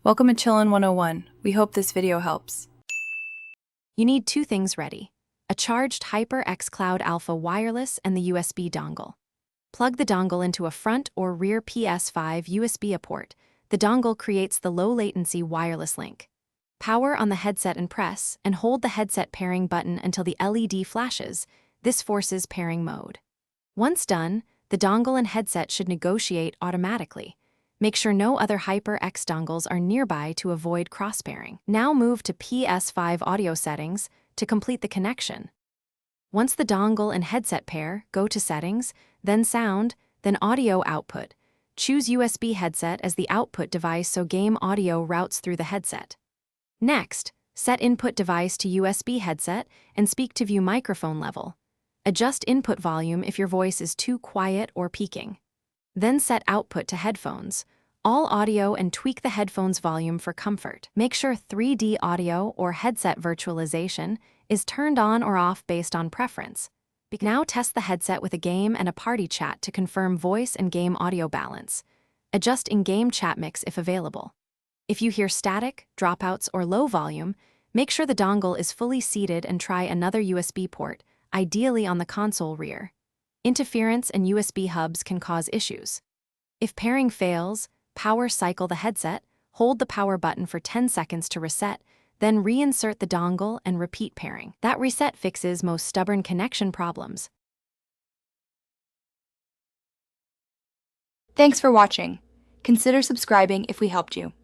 Welcome to Chillin' 101. We hope this video helps. You need two things ready: a charged HyperX Cloud Alpha Wireless and the USB dongle. Plug the dongle into a front or rear Ps5 USB port. The dongle creates the low-latency wireless link. Power on the headset and press, and hold the headset pairing button until the LED flashes. This forces pairing mode. Once done, the dongle and headset should negotiate automatically. Make sure no other HyperX dongles are nearby to avoid cross-pairing. Now move to Ps5 audio settings to complete the connection. Once the dongle and headset pair, go to Settings, then Sound, then Audio Output. Choose USB headset as the output device so game audio routes through the headset. Next, set input device to USB headset and speak to view microphone level. Adjust input volume if your voice is too quiet or peaking. Then set output to headphones, all audio, and tweak the headphones volume for comfort. Make sure 3D audio or headset virtualization is turned on or off based on preference. Now test the headset with a game and a party chat to confirm voice and game audio balance. Adjust in-game chat mix if available. If you hear static, dropouts, or low volume, make sure the dongle is fully seated and try another USB port, ideally on the console rear. Interference and USB hubs can cause issues. If pairing fails, power cycle the headset, hold the power button for 10 seconds to reset, then reinsert the dongle and repeat pairing. That reset fixes most stubborn connection problems. Thanks for watching. Consider subscribing if we helped you.